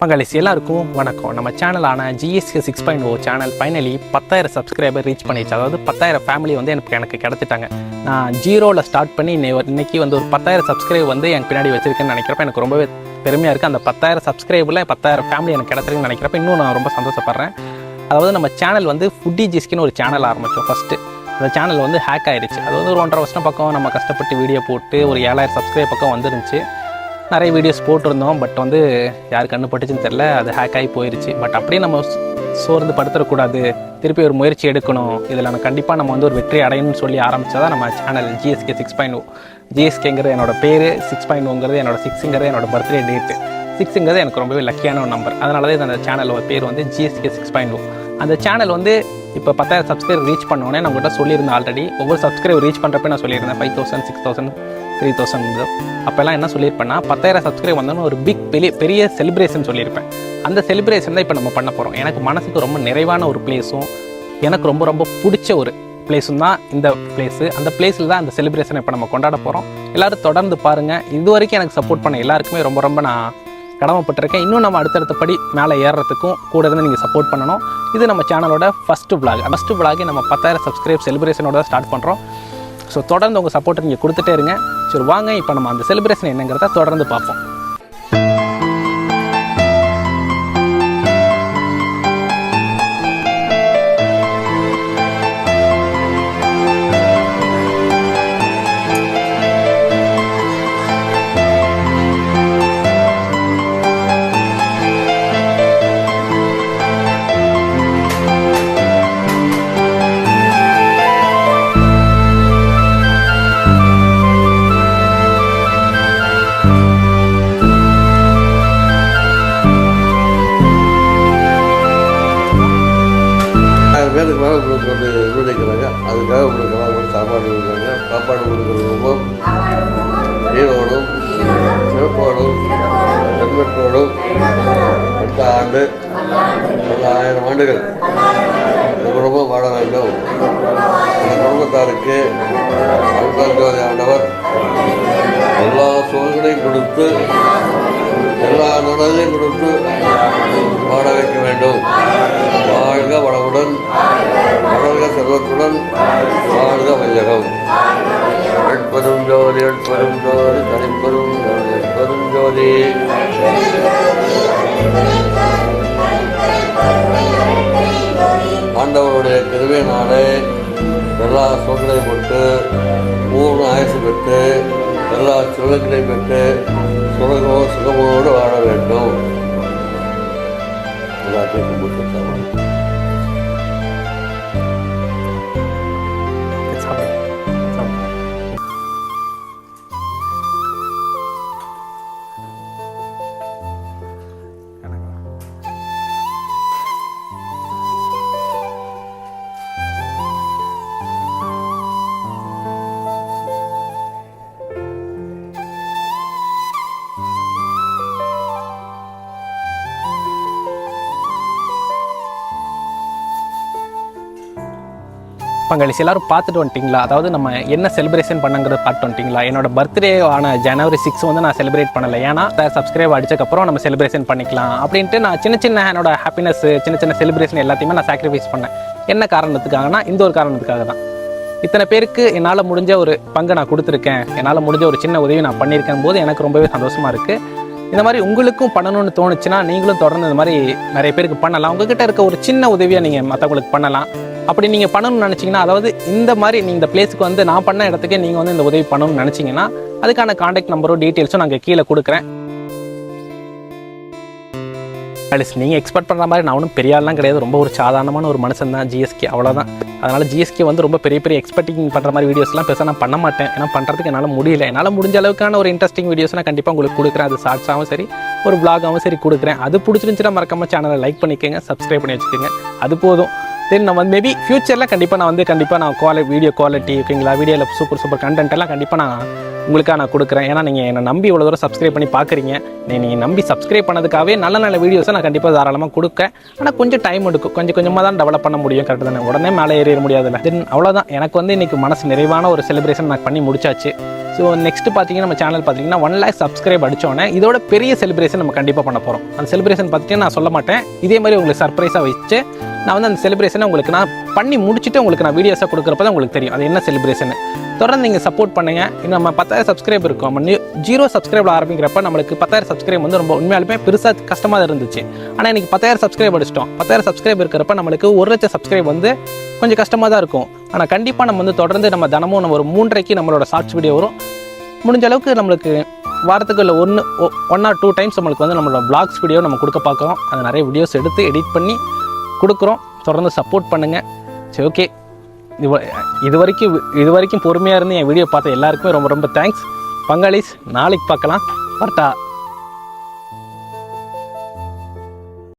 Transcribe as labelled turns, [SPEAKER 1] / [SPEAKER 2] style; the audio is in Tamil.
[SPEAKER 1] பங்காளிஸ் எல்லாருக்கும் வணக்கம். நம்ம சேனலான GSK 6.0 channel finally 10,000 subscriber reach பண்ணிச்சு. அதாவது 10,000 ஃபேமிலி வந்து எனக்கு கிடச்சிட்டாங்க. நான் ஜீரோவில் ஸ்டார்ட் பண்ணி இன்னைக்கு வந்து ஒரு 10,000 சப்ஸ்கிரைப் வந்து எனக்கு பின்னாடி வச்சிருக்கேன்னு நினைக்கிறப்ப எனக்கு ரொம்பவே பெருமையாக இருக்குது. அந்த 10,000 சப்ஸ்கிரைபில் 10,000 ஃபேமிலி எனக்கு கிடச்சிருக்குன்னு நினைக்கிறப்ப இன்னும் நான் ரொம்ப சந்தோஷப்படுறேன். அதாவது நம்ம சேனல் வந்து ஃபுட்டி ஜிஸ்கின்னு ஒரு சேனல் ஆரம்பித்தோம். ஃபஸ்ட்டு அந்த சேனல் வந்து ஹேக் ஆகிடுச்சு. அது வந்து ஒரு 1.5 வருஷம் பக்கம் நம்ம கஷ்டப்பட்டு வீடியோ போட்டு ஒரு 7,000 சப்ஸ்கிரைப் பக்கம் வந்துருந்துச்சு. நிறைய வீடியோஸ் போட்டிருந்தோம். பட் வந்து யாருக்கு கண்ணுப்பட்டுச்சுன்னு தெரில, அது ஹேக் ஆகி போயிடுச்சு. பட் அப்படியே நம்ம சோர்ந்து படுத்துடக்கூடாது, திருப்பி ஒரு முயற்சி எடுக்கணும், இதில் நம்ம கண்டிப்பாக நம்ம வந்து ஒரு வெற்றி அடையணும்னு சொல்லி ஆரம்பித்ததான் நம்ம சேனல் GSK 6.0. GSKங்கிறது என்னோட பேர், 6.0ங்கிறது என்னோட 6ங்கிறது என்னோட பர்த்டே டேட்டு. 6ங்கிறது எனக்கு ரொம்பவே லக்கியான ஒரு நம்பர். அதனால தான் அந்த சேனலோட பேர் வந்து GSK 6.0. அந்த சேனல் வந்து இப்போ 10,000 சப்ஸ்கிரைபர் ரீச் பண்ணோன்னே நம்மகிட்ட சொல்லியிருந்தேன். ஆல்ரெடி ஒவ்வொரு சப்ஸ்கிரைபர் ரீச் பண்ணுறப்ப நான் சொல்லியிருந்தேன் 5,000, 6,000, 3,000. அப்போல்லாம் என்ன சொல்லியிருப்பேன்னா 10,000 சப்ஸ்கிரைப் வந்தோன்னு ஒரு பெரிய செலிப்ரேஷன் சொல்லியிருப்பேன். அந்த செலிப்ரேஷன் தான் இப்போ நம்ம பண்ண போகிறோம். எனக்கு மனசுக்கு ரொம்ப நிறைவான ஒரு பிளேஸும் எனக்கு ரொம்ப ரொம்ப பிடிச்ச ஒரு பிளேஸும் தான் இந்த பிளேஸு. அந்த பிளேஸில் தான் அந்த செலிப்ரேஷனை இப்போ நம்ம கொண்டாட போகிறோம். எல்லோரும் தொடர்ந்து பாருங்கள். இது வரைக்கும் எனக்கு சப்போர்ட் பண்ண எல்லாருக்குமே ரொம்ப ரொம்ப நான் கடமைப்பட்டிருக்கேன். இன்னும் நம்ம அடுத்தடுத்த படி மேலே ஏறுறதுக்கும் கூட தான் நீங்கள் சப்போர்ட் பண்ணணும். இது நம்ம சேனலோட ஃபஸ்ட்டு விளாகே நம்ம 10,000 சப்ஸ்கிரைப் செலிப்ரேஷனோட தான் ஸ்டார்ட் பண்ணுறோம். ஸோ தொடர்ந்து உங்கள் சப்போர்ட்டை நீங்கள் கொடுத்துட்டே இருங்க. சரி வாங்க, இப்போ நம்ம அந்த செலிப்ரேஷன் என்னங்கிறத தொடர்ந்து பார்ப்போம்.
[SPEAKER 2] பேருக்கு மேலே உங்களுக்கு வந்து நினைக்கிறாங்க. அதுக்காக உங்களுக்கு எல்லாம் சாப்பாடு கொடுக்குறாங்க. சாப்பாடு கொடுக்குறது ரொம்ப நீரோடும் சிறப்போடும் செல்வத்தோடும் அடுத்த ஆண்டு பல 1000 ஆண்டுகள் இந்த குடும்பம் வாழ வேண்டும். இந்த குடும்பத்தாருக்கு அருள்ஜோதி ஆண்டவர் எல்லா சோதனையும் கொடுத்து எல்லா நலனையும் கொடுத்து வாழ வைக்க வேண்டும். வாழ்க வளமுடன், வளர்க செல்வத்துடன், வாழ்க வையகம். எட்பெரும் ஜோதி எட்பெரும் ஜோதி தனிப்பெரும் ஜோதி எட்பெரும் ஜோதி. ஆண்டவருடைய கிருபையினாலே எல்லா சோதனையும் பெற்று பூர்ண ஆயுசு பெற்று எல்லா செல்வங்களையும் பெற்று சுகமோடு வாழ வேண்டும். எல்லாத்தையும் கும்பிட்டு
[SPEAKER 1] பங்காளிஸ் எல்லாரும் பார்த்துட்டு வந்துட்டிங்களா? அதாவது நம்ம என்ன செலிப்ரேஷன் பண்ணுங்கிறத பார்த்து வந்துட்டிங்களா? என்னோட பர்த்டே ஆன January 6 வந்து நான் செலிப்ரேட் பண்ணலை. ஏன்னா சப்ஸ்கிரைப் அடிச்சக்கப்புறம் நம்ம செலிப்ரேஷன் பண்ணிக்கலாம் அப்படின்ட்டு நான் சின்ன என்னோட ஹாப்பினஸ் சின்ன செலிப்ரேஷன் எல்லாத்தையுமே நான் சாக்ரிஃபைஸ் பண்ணேன். என்ன காரணத்துக்காகனா இந்த ஒரு காரணத்துக்காக தான். இத்தனை பேருக்கு என்னால் முடிஞ்ச ஒரு பங்கை நான் கொடுத்துருக்கேன், என்னால் முடிஞ்ச ஒரு சின்ன உதவி நான் பண்ணியிருக்கேன் போது எனக்கு ரொம்பவே சந்தோஷமாக இருக்குது. இந்த மாதிரி உங்களுக்கும் பண்ணணும்னு தோணுச்சுன்னா நீங்களும் தொடர்ந்து இந்த மாதிரி நிறைய பேருக்கு பண்ணலாம். உங்ககிட்ட இருக்க ஒரு சின்ன உதவியை நீங்கள் மற்றவங்களுக்கு பண்ணலாம். அப்படி நீங்கள் பண்ணணும்னு நினச்சிங்கன்னா, அதாவது இந்த மாதிரி நீங்கள் இந்த பிளேஸுக்கு வந்து நான் பண்ண இடத்துக்கே நீங்கள் வந்து இந்த உதவி பண்ணணும்னு நினச்சிங்கன்னா அதுக்கான கான்டாக்ட் நம்பரும் டீட்டெயில்ஸும் நாங்கள் கீழே கொடுக்குறேன். நீங்கள் எக்ஸ்பெக்ட் பண்ணுற மாதிரி நான் ஒன்றும் பெரிய ஆள்லாம் கிடையாது. ரொம்ப ஒரு சாதாரணமான ஒரு மனுஷன் தான் GSK, அவ்வளோதான். அதனால் GSK வந்து ரொம்ப பெரிய எக்ஸ்பெக்டிங் பண்ணுற மாதிரி வீடியோஸ்லாம் பெருசாக நான் பண்ண மாட்டேன். ஏன்னா பண்ணுறதுக்கு என்னால் முடியல. என்னால் முடிஞ்ச அளவுக்கான ஒரு இன்ட்ரெஸ்டிங் வீடியோஸ் நான் கண்டிப்பாக உங்களுக்கு கொடுக்குறேன். அது ஷார்ட்ஸாகவும் சரி ஒரு vlog-ஆகவும் சரி கொடுக்குறேன். அது பிடிச்சிருந்துச்சுன்னா மறக்காமல் சேனலை லைக் பண்ணிக்கோங்க, சப்ஸ்கிரைப் பண்ணி வச்சுக்கோங்க. அது போதும். தென் நம்ம வந்து மேபி ஃப்யூச்சரில் கண்டிப்பாக நான் வீடியோ குவாலிட்டி ஓகேங்களா, வீடியோவில் சூப்பர் கண்டென்ட் எல்லாம் கண்டிப்பாக நான் உங்களுக்காக நான் கொடுக்குறேன். ஏன்னா நீங்கள் என்னை நம்பி இவ்வளோ தூரம் சப்ஸ்கிரைப் பண்ணி பார்க்குறீங்க. நீங்கள் நம்பி சப்ஸ்கிரைப் பண்ணதுக்காகவே நல்ல வீடியோஸை நான் கண்டிப்பாக தாராளமாக கொடுக்கேன். ஆனால் கொஞ்சம் டைம் எடுக்கும், கொஞ்சமாக தான் டெவலப் பண்ண முடியும். கரெக்டு தானே, உடனே மேலே ஏறிட முடியாதுல்ல. தென் அவ்வளோதான், எனக்கு வந்து இன்றைக்கி மனசு நிறைவான ஒரு செலிப்ரேஷன் நான் பண்ணி முடிச்சாச்சு. ஸோ நெக்ஸ்ட்டு பார்த்தீங்கன்னா நம்ம சேனல் பார்த்தீங்கன்னா 1 lakh சப்ஸ்கிரைப் அடித்தோன்னே இதோட பெரிய செலிப்ரேஷன் நம்ம கண்டிப்பாக பண்ண போகிறோம். அந்த செலிப்ரேஷன் பார்த்துட்டு நான் சொல்ல மாட்டேன், இதே மாதிரி உங்களுக்கு சர்ப்ரைஸாக வச்சு நான் வந்து அந்த செலிப்ரேஷனை உங்களுக்கு நான் பண்ணி முடிச்சுட்டு உங்களுக்கு நான் வீடியோஸாக கொடுக்குறப்ப தான் உங்களுக்கு தெரியும் அது என்ன செலிப்ரேஷன். தொடர்ந்து நீங்கள் சப்போர்ட் பண்ணுங்கள். இன்னும் நம்ம 10,000 சப்ஸ்கிரைப் இருக்கும். நம்ம 0 சப்ஸ்கிரைபில் ஆரம்பிக்கிறப்ப நம்மளுக்கு 10,000 சப்ஸ்கிரைப் வந்து ரொம்ப உண்மையாலுமே பெருசாக கஷ்டமாக இருந்துச்சு. ஆனால் இன்றைக்கி 10,000 சப்ஸ்கிரைப் அடிச்சிட்டோம். 10,000 சப்ஸ்கிரைப் இருக்கிறப்ப நம்மளுக்கு 1 லட்சம் சப்ஸ்கிரைப் வந்து கொஞ்சம் கஷ்டமாக தான் இருக்கும். ஆனால் கண்டிப்பாக நம்ம வந்து தொடர்ந்து நம்ம தினமும் நம்ம ஒரு 3:30க்கு நம்மளோட ஷார்ட்ஸ் வீடியோ வரும். முடிஞ்ச அளவுக்கு நம்மளுக்கு வாரத்துக்கு இல்லை 1 or 2 டைம்ஸ் நம்மளுக்கு வந்து நம்மளோட vlogs வீடியோ நம்ம கொடுக்க பார்க்குறோம். அது நிறைய வீடியோஸ் எடுத்து எடிட் பண்ணி கொடுக்குறோம். தொடர்ந்து சப்போர்ட் பண்ணுங்கள். சரி, ஓகே. இது வரைக்கும் பொறுமையாக இருந்து என் வீடியோ பார்த்த எல்லாருக்குமே ரொம்ப தேங்க்ஸ். பங்காளிஸ், நாளைக்கு பார்க்கலாம். வரட்டா.